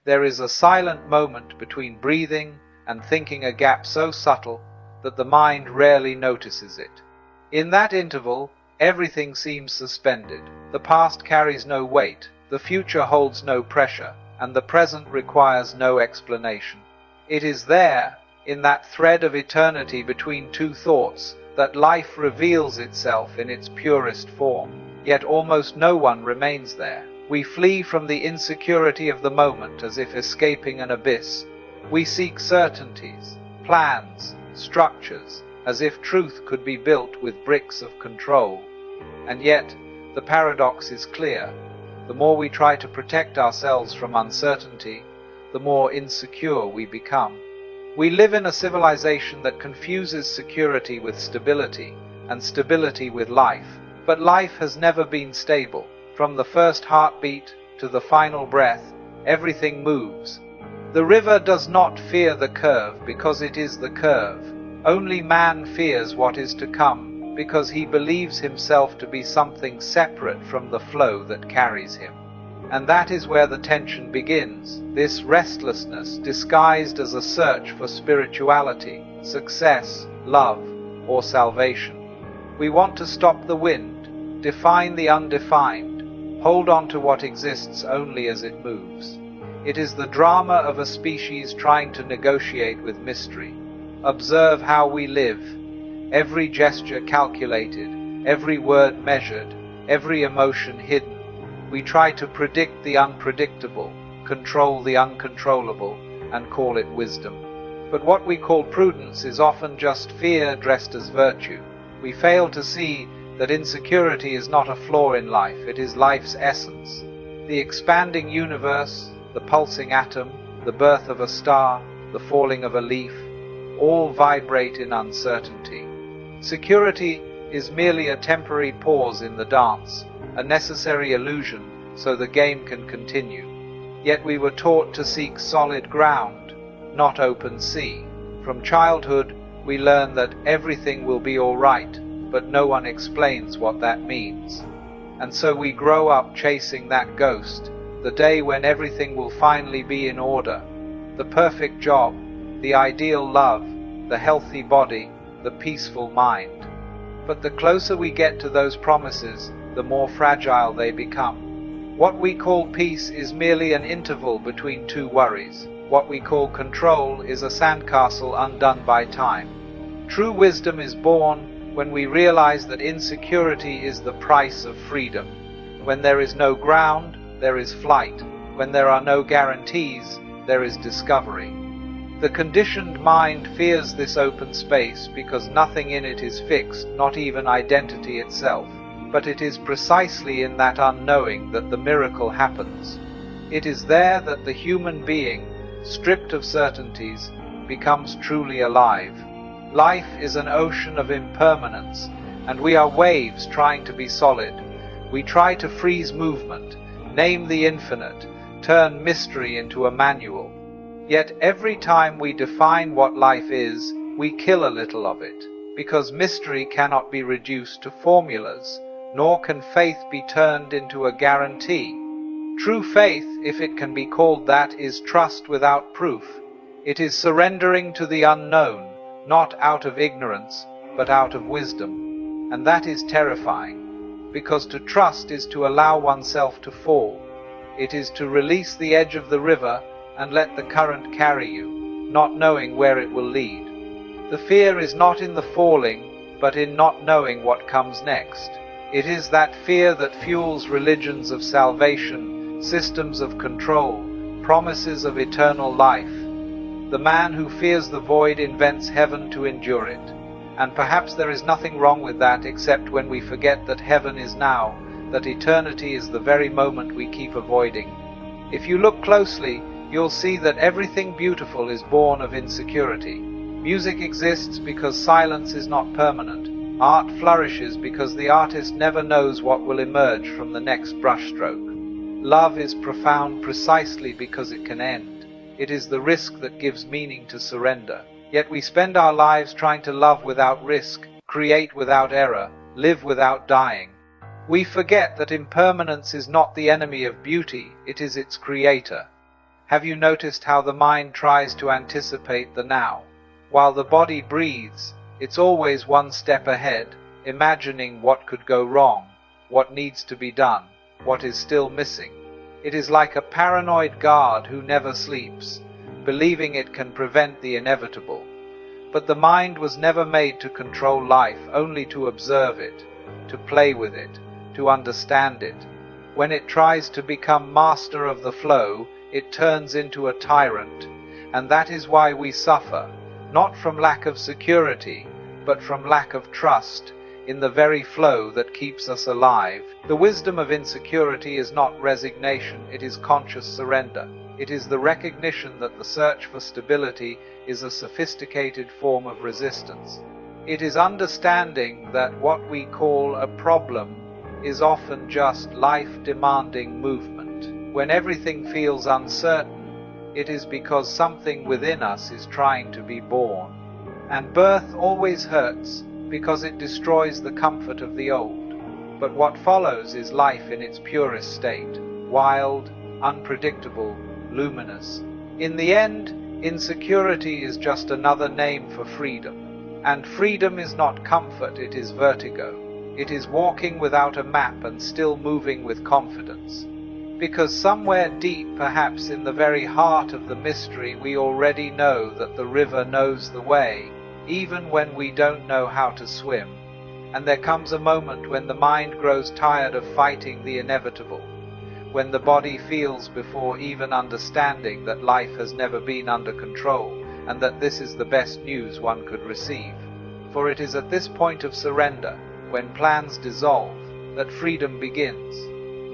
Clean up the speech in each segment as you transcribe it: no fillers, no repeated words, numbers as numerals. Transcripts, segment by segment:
There is a silent moment between breathing and thinking, a gap so subtle that the mind rarely notices it. In that interval, everything seems suspended. The past carries no weight, the future holds no pressure, and the present requires no explanation. It is there, in that thread of eternity between two thoughts, that life reveals itself in its purest form. Yet almost no one remains there. We flee from the insecurity of the moment as if escaping an abyss. We seek certainties, plans, structures, as if truth could be built with bricks of control. And yet, the paradox is clear. The more we try to protect ourselves from uncertainty, the more insecure we become. We live in a civilization that confuses security with stability, and stability with life. But life has never been stable. From the first heartbeat to the final breath, everything moves. The river does not fear the curve because it is the curve. Only man fears what is to come because he believes himself to be something separate from the flow that carries him. And that is where the tension begins, this restlessness disguised as a search for spirituality, success, love, or salvation. We want to stop the wind, define the undefined, hold on to what exists only as it moves. It is the drama of a species trying to negotiate with mystery. Observe how we live, every gesture calculated, every word measured, every emotion hidden. We try to predict the unpredictable, control the uncontrollable, and call it wisdom. But what we call prudence is often just fear dressed as virtue. We fail to see that insecurity is not a flaw in life, it is life's essence. The expanding universe, the pulsing atom, the birth of a star, the falling of a leaf, all vibrate in uncertainty. Security is merely a temporary pause in the dance, a necessary illusion so the game can continue. Yet we were taught to seek solid ground, not open sea. From childhood, we learn that everything will be all right, but no one explains what that means. And so we grow up chasing that ghost, the day when everything will finally be in order. The perfect job, the ideal love, the healthy body, the peaceful mind. But the closer we get to those promises, the more fragile they become. What we call peace is merely an interval between two worries. What we call control is a sandcastle undone by time. True wisdom is born when we realize that insecurity is the price of freedom. When there is no ground, there is flight. When there are no guarantees, there is discovery. The conditioned mind fears this open space because nothing in it is fixed, not even identity itself. But it is precisely in that unknowing that the miracle happens. It is there that the human being, stripped of certainties, becomes truly alive. Life is an ocean of impermanence, and we are waves trying to be solid. We try to freeze movement, name the infinite, turn mystery into a manual. Yet every time we define what life is, we kill a little of it, because mystery cannot be reduced to formulas, nor can faith be turned into a guarantee. True faith, if it can be called that, is trust without proof. It is surrendering to the unknown, not out of ignorance, but out of wisdom. And that is terrifying, because to trust is to allow oneself to fall. It is to release the edge of the river and let the current carry you, not knowing where it will lead. The fear is not in the falling, but in not knowing what comes next. It is that fear that fuels religions of salvation, systems of control, promises of eternal life. The man who fears the void invents heaven to endure it. And perhaps there is nothing wrong with that, except when we forget that heaven is now, that eternity is the very moment we keep avoiding. If you look closely, you'll see that everything beautiful is born of insecurity. Music exists because silence is not permanent. Art flourishes because the artist never knows what will emerge from the next brushstroke. Love is profound precisely because it can end. It is the risk that gives meaning to surrender. Yet we spend our lives trying to love without risk, create without error, live without dying. We forget that impermanence is not the enemy of beauty, it is its creator. Have you noticed how the mind tries to anticipate the now? While the body breathes, it's always one step ahead, imagining what could go wrong, what needs to be done, what is still missing. It is like a paranoid guard who never sleeps, believing it can prevent the inevitable. But the mind was never made to control life, only to observe it, to play with it, to understand it. When it tries to become master of the flow, it turns into a tyrant, and that is why we suffer, not from lack of security, but from lack of trust in the very flow that keeps us alive. The wisdom of insecurity is not resignation, it is conscious surrender. It is the recognition that the search for stability is a sophisticated form of resistance. It is understanding that what we call a problem is often just life-demanding movement. When everything feels uncertain, it is because something within us is trying to be born. And birth always hurts because it destroys the comfort of the old. But what follows is life in its purest state, wild, unpredictable, luminous. In the end, insecurity is just another name for freedom. And freedom is not comfort, it is vertigo. It is walking without a map and still moving with confidence. Because somewhere deep, perhaps in the very heart of the mystery, we already know that the river knows the way, even when we don't know how to swim. And there comes a moment when the mind grows tired of fighting the inevitable, when the body feels before even understanding that life has never been under control, and that this is the best news one could receive. For it is at this point of surrender, when plans dissolve, that freedom begins.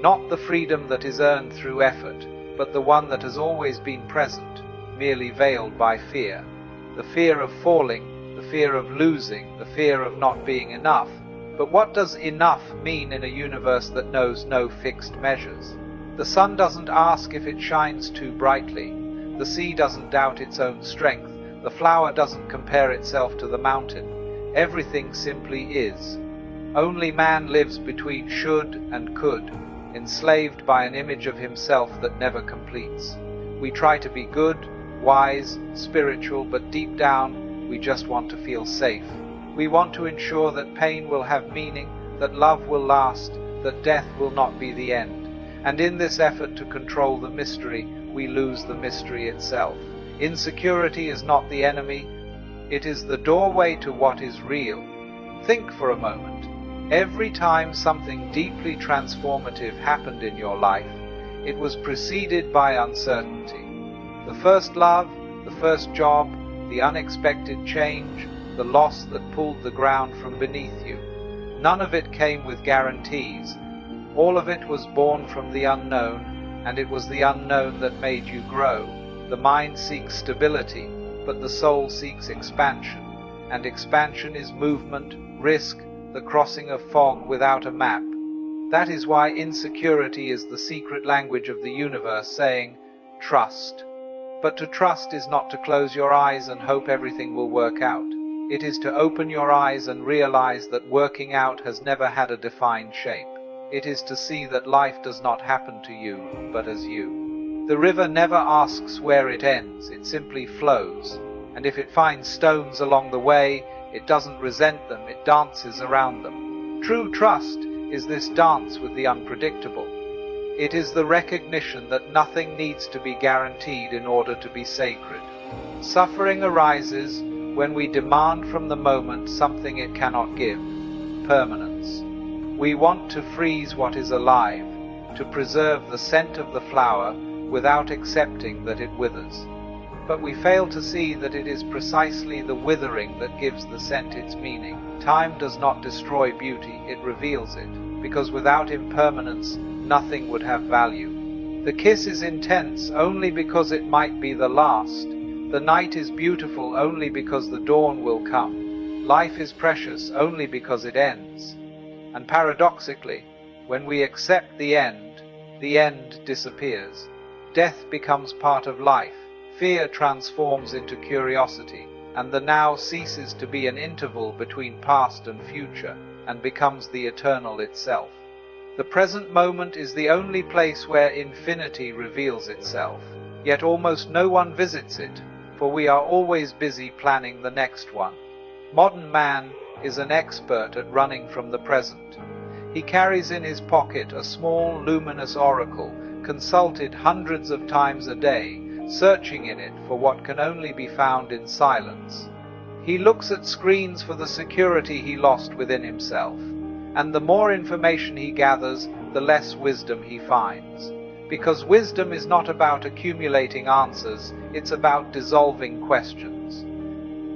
Not the freedom that is earned through effort, but the one that has always been present, merely veiled by fear. The fear of falling, the fear of losing, the fear of not being enough. But what does enough mean in a universe that knows no fixed measures? The sun doesn't ask if it shines too brightly. The sea doesn't doubt its own strength. The flower doesn't compare itself to the mountain. Everything simply is. Only man lives between should and could, enslaved by an image of himself that never completes. We try to be good, wise, spiritual, but deep down we just want to feel safe. We want to ensure that pain will have meaning, that love will last, that death will not be the end. And in this effort to control the mystery, we lose the mystery itself. Insecurity is not the enemy, it is the doorway to what is real. Think for a moment. Every time something deeply transformative happened in your life, it was preceded by uncertainty. The first love, the first job, the unexpected change, the loss that pulled the ground from beneath you. None of it came with guarantees. All of it was born from the unknown, and it was the unknown that made you grow. The mind seeks stability, but the soul seeks expansion. And expansion is movement, risk, the crossing of fog without a map. That is why insecurity is the secret language of the universe saying, trust. But to trust is not to close your eyes and hope everything will work out. It is to open your eyes and realize that working out has never had a defined shape. It is to see that life does not happen to you, but as you. The river never asks where it ends, it simply flows. And if it finds stones along the way, it doesn't resent them, it dances around them. True trust is this dance with the unpredictable. It is the recognition that nothing needs to be guaranteed in order to be sacred. Suffering arises when we demand from the moment something it cannot give. Permanence. We want to freeze what is alive, to preserve the scent of the flower without accepting that it withers. But we fail to see that it is precisely the withering that gives the scent its meaning. Time does not destroy beauty, it reveals it, because without impermanence, nothing would have value. The kiss is intense only because it might be the last. The night is beautiful only because the dawn will come. Life is precious only because it ends. And paradoxically, when we accept the end disappears. Death becomes part of life. Fear transforms into curiosity, and the now ceases to be an interval between past and future, and becomes the eternal itself. The present moment is the only place where infinity reveals itself. yet almost no one visits it, for we are always busy planning the next one. Modern man is an expert at running from the present. He carries in his pocket a small, luminous oracle, consulted hundreds of times a day, searching in it for what can only be found in silence. He looks at screens for the security he lost within himself, and the more information he gathers, the less wisdom he finds. Because wisdom is not about accumulating answers, it's about dissolving questions.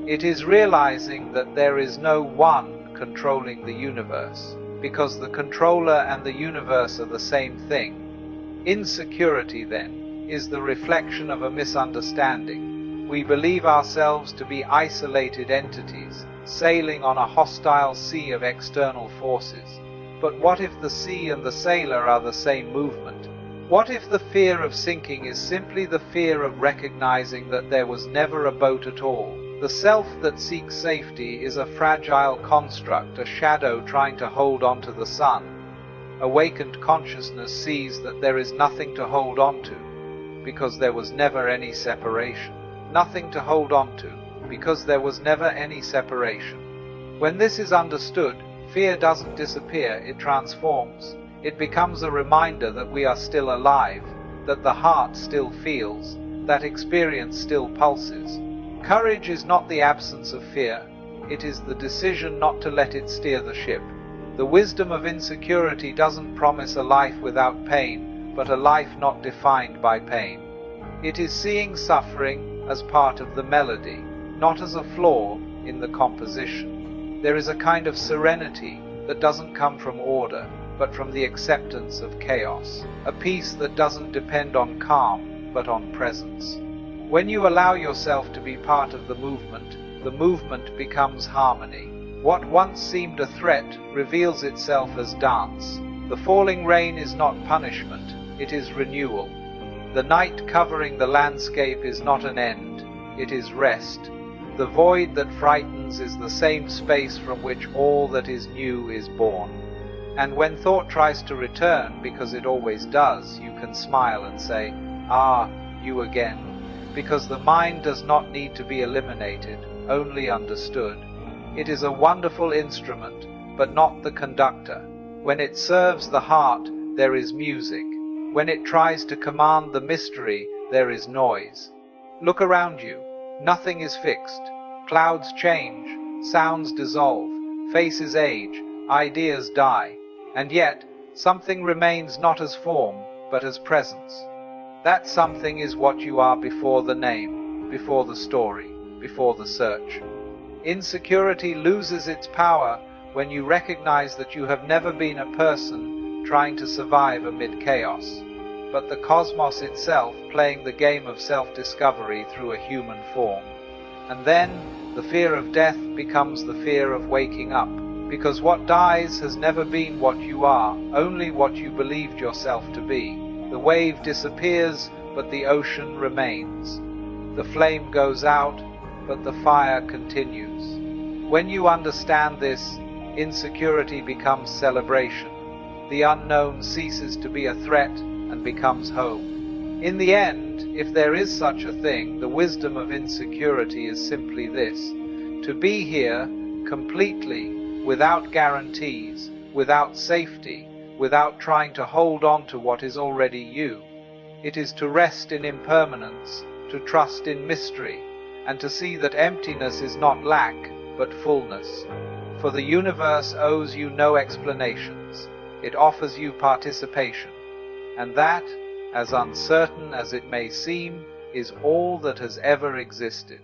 It is realizing that there is no one controlling the universe, because the controller and the universe are the same thing. Insecurity, then, is the reflection of a misunderstanding. We believe ourselves to be isolated entities, sailing on a hostile sea of external forces. But what if the sea and the sailor are the same movement? What if the fear of sinking is simply the fear of recognizing that there was never a boat at all? The self that seeks safety is a fragile construct, a shadow trying to hold on to the sun. Awakened consciousness sees that there is nothing to hold on to, because there was never any separation. Nothing to hold on to, because there was never any separation. When this is understood, fear doesn't disappear, it transforms. It becomes a reminder that we are still alive, that the heart still feels, that experience still pulses. Courage is not the absence of fear, it is the decision not to let it steer the ship. The wisdom of insecurity doesn't promise a life without pain, but a life not defined by pain. It is seeing suffering as part of the melody, not as a flaw in the composition. There is a kind of serenity that doesn't come from order, but from the acceptance of chaos, a peace that doesn't depend on calm, but on presence. When you allow yourself to be part of the movement becomes harmony. What once seemed a threat reveals itself as dance. The falling rain is not punishment, it is renewal. The night covering the landscape is not an end, it is rest. The void that frightens is the same space from which all that is new is born. And when thought tries to return, because it always does, you can smile and say, "Ah, you again." Because the mind does not need to be eliminated, only understood. It is a wonderful instrument, but not the conductor. When it serves the heart, there is music. When it tries to command the mystery, there is noise. Look around you. Nothing is fixed. Clouds change, sounds dissolve, faces age, ideas die. And yet, something remains not as form, but as presence. That something is what you are before the name, before the story, before the search. Insecurity loses its power when you recognize that you have never been a person trying to survive amid chaos, but the cosmos itself playing the game of self-discovery through a human form. And then, the fear of death becomes the fear of waking up. Because what dies has never been what you are, only what you believed yourself to be. The wave disappears, but the ocean remains. The flame goes out, but the fire continues. When you understand this, insecurity becomes celebration. The unknown ceases to be a threat and becomes home. In the end, if there is such a thing, the wisdom of insecurity is simply this: to be here completely, without guarantees, without safety, without trying to hold on to what is already you. It is to rest in impermanence, to trust in mystery, and to see that emptiness is not lack, but fullness. For the universe owes you no explanations, it offers you participation, and that, as uncertain as it may seem, is all that has ever existed.